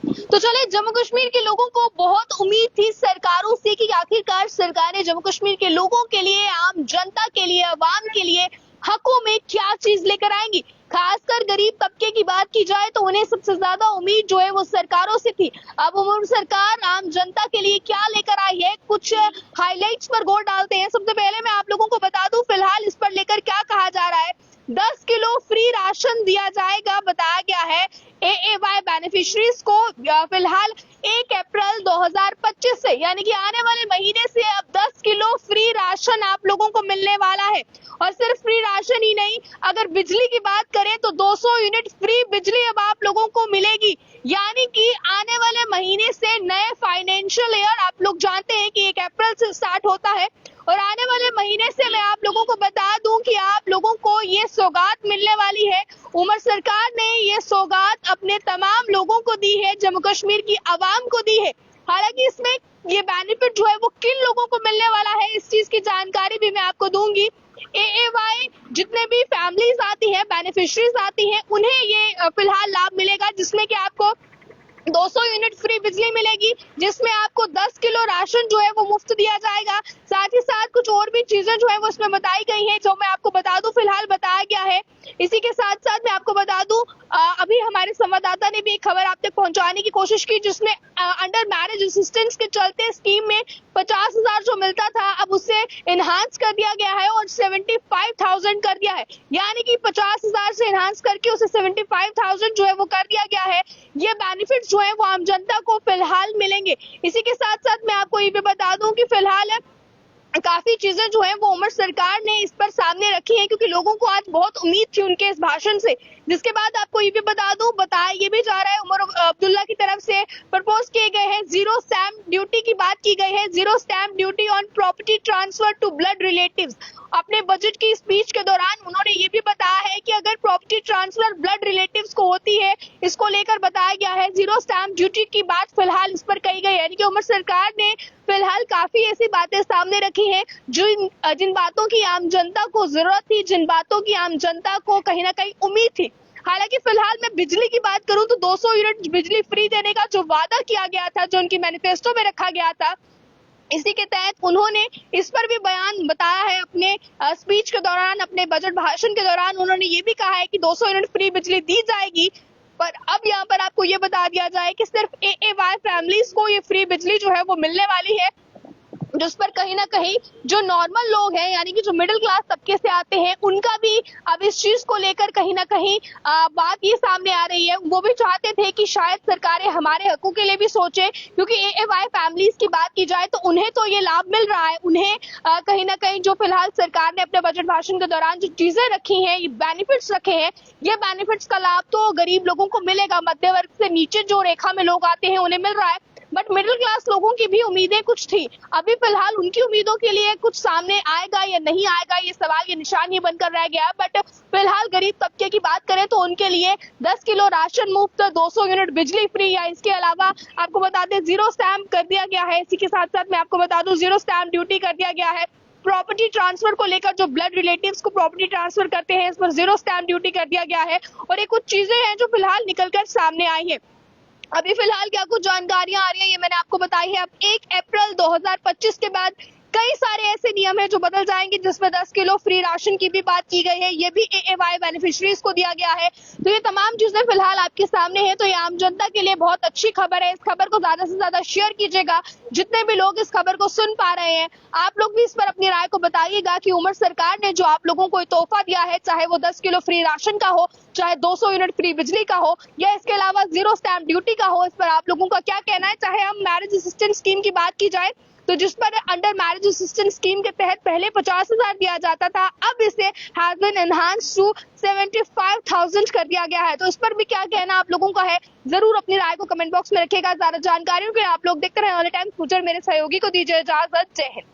तो चले, जम्मू कश्मीर के लोगों को बहुत उम्मीद थी सरकारों से कि आखिरकार सरकारें जम्मू कश्मीर के लोगों के लिए, आम जनता के लिए, अवाम के लिए हकों में क्या चीज लेकर आएंगी। खासकर गरीब तबके की बात की जाए तो उन्हें सबसे ज्यादा उम्मीद जो है वो सरकारों से थी। अब उम्र सरकार आम जनता के लिए क्या लेकर आई है, कुछ हाइलाइट्स पर गौर डालते हैं। सबसे पहले मैं आप लोगों को बता दूं फिलहाल इस पर लेकर क्या कहा जा रहा है। 10 किलो फ्री राशन दिया जाएगा, बताया गया है एएवाई बेनिफिशरीज को। फिलहाल 1 अप्रैल 2025 से यानी कि आने वाले महीने से अब 10 किलो फ्री राशन आप लोगों को मिलने वाला है। और सिर्फ फ्री राशन ही नहीं, अगर बिजली की बात करें तो 200 यूनिट फ्री बिजली अब आप लोगों को मिलेगी। यानी कि आने वाले महीने से नए फाइनेंशियल ईयर, आप लोग जानते हैं कि 1 अप्रैल से स्टार्ट होता है, और आने वाले महीने से मैं आप लोगों को बता दूं कि आप लोगों को ये सौगात मिलने वाली है। उमर सरकार ने ये सौगात अपने तमाम लोगों को दी है, जम्मू कश्मीर की आवाम को दी है। हालांकि इसमें ये बेनिफिट जो है वो किन लोगों को मिलने वाला है, इस चीज की जानकारी भी मैं आपको दूंगी। एएवाई जितने भी फैमिलीज आती है, बेनिफिशरीज आती हैं, उन्हें ये फिलहाल लाभ मिलेगा, जिसमें कि आपको 200 यूनिट फ्री बिजली मिलेगी, जिसमें आपको 10 किलो राशन जो है वो मुफ्त दिया जाएगा। साथ ही साथ कुछ और भी चीजें जो है वो इसमें बताई गई हैं, जो मैं आपको बता दूं फिलहाल बताया गया है। इसी के साथ साथ मैं आपको बता दूं अभी हमारे संवाददाता ने भी एक खबर आप तक पहुंचाने की कोशिश की, जिसमें अंडर मैरिज असिस्टेंस के चलते स्कीम में 50,000 जो मिलता था अब उसे इनहांस कर दिया गया है और 75,000 कर दिया है। यानी कि 50,000 से इनहांस करके उसे 75,000 जो है वो कर दिया गया है। ये बेनिफिट जो है वो आम जनता को फिलहाल मिलेंगे। इसी के साथ साथ मैं आपको ये भी बता दूं कि फिलहाल काफी चीजें जो है वो उमर सरकार ने इस पर सामने रखी है, क्योंकि लोगों को आज बहुत उम्मीद थी उनके इस भाषण से। जिसके बाद आपको ये भी बता दूं, बताया ये भी जा रहा है उमर अब्दुल्ला की तरफ से प्रपोज किए गए हैं जीरो स्टैंप ड्यूटी की बात की गई है, zero stamp duty on property transfer to blood relatives. अपने बजट की स्पीच के दौरान उन्होंने ये भी बताया है कि अगर प्रॉपर्टी ट्रांसफर ब्लड रिलेटिव्स को होती है, इसको लेकर बताया गया है जीरो स्टैंप ड्यूटी की बात फिलहाल इस पर कही गई है। यानी कि उमर सरकार ने फिलहाल काफी ऐसी बातें सामने रखी हैं जिन बातों की आम जनता को जरूरत थी, जिन बातों की आम जनता को कहीं ना कहीं उम्मीद थी। हालांकि फिलहाल मैं बिजली की बात करूं तो 200 यूनिट बिजली फ्री देने का जो वादा किया गया था, जो उनकी मैनिफेस्टो में रखा गया था, इसी के तहत उन्होंने इस पर भी बयान बताया है अपने स्पीच के दौरान, अपने बजट भाषण के दौरान। उन्होंने ये भी कहा है कि 200 यूनिट फ्री बिजली दी जाएगी। पर अब यहाँ पर आपको ये बता दिया जाए कि सिर्फ एएवाई फैमिलीज को ये फ्री बिजली जो है वो मिलने वाली है, जिस पर कहीं ना कहीं जो नॉर्मल लोग हैं, यानी कि जो मिडिल क्लास तबके से आते हैं, उनका भी अब इस चीज को लेकर कहीं ना कहीं बात ये सामने आ रही है। वो भी चाहते थे कि शायद सरकारें हमारे हकों के लिए भी सोचे, क्योंकि एएवाई फैमिलीज की बात की जाए तो उन्हें तो ये लाभ मिल रहा है। उन्हें कहीं ना कहीं जो फिलहाल सरकार ने अपने बजट भाषण के दौरान जो चीजें रखी हैं, ये बेनिफिट्स रखे हैं, ये बेनिफिट्स का लाभ तो गरीब लोगों को मिलेगा। मध्य वर्ग से नीचे जो रेखा में लोग आते हैं उन्हें मिल रहा है, बट मिडिल क्लास लोगों की भी उम्मीदें कुछ थी। अभी फिलहाल उनकी उम्मीदों के लिए कुछ सामने आएगा या नहीं आएगा, ये सवाल, ये निशान ही बनकर रह गया। बट फिलहाल गरीब तबके की बात करें तो उनके लिए 10 किलो राशन मुफ्त, 200 यूनिट बिजली फ्री, या इसके अलावा आपको बता दें जीरो स्टैंप कर दिया गया है। इसी के साथ साथ मैं आपको बता दूं जीरो स्टैंप ड्यूटी कर दिया गया है। प्रॉपर्टी ट्रांसफर को लेकर जो ब्लड रिलेटिव्स को प्रॉपर्टी ट्रांसफर करते हैं, इस पर जीरो स्टैंप ड्यूटी कर दिया गया है। और ये कुछ चीजें हैं जो फिलहाल निकलकर सामने आई है। अभी फिलहाल क्या कुछ जानकारियां आ रही है ये मैंने आपको बताई है। अब 1 अप्रैल 2025 के बाद कई सारे ऐसे नियम हैं जो बदल जाएंगे, जिसमें 10 किलो फ्री राशन की भी बात की गई है, ये भी एएवाई बेनिफिशरीज को दिया गया है। तो ये तमाम चीजें फिलहाल आपके सामने है। तो ये आम जनता के लिए बहुत अच्छी खबर है। इस खबर को ज्यादा से ज्यादा शेयर कीजिएगा, जितने भी लोग इस खबर को सुन पा रहे हैं। आप लोग भी इस पर अपनी राय को बताइएगा कि उमर सरकार ने जो आप लोगों को तोहफा दिया है, चाहे वो 10 किलो फ्री राशन का हो, चाहे 200 यूनिट फ्री बिजली का हो, या इसके अलावा जीरो स्टैंप ड्यूटी का हो, इस पर आप लोगों का क्या कहना है। चाहे हम मैरिज असिस्टेंस स्कीम की बात की जाए तो जिस पर अंडर मैरिज असिस्टेंस स्कीम के तहत पहले 50,000 दिया जाता था, अब इसे हैज बीन एनहांस्ड टू 75,000 कर दिया गया है। तो इस पर भी क्या कहना आप लोगों का है, जरूर अपनी राय को कमेंट बॉक्स में रखिएगा। ज्यादा जानकारियों के लिए आप लोग देखते रहे ऑल टाइम फ्यूचर। मेरे सहयोगी को दीजिए इजाजत। जय हिंद।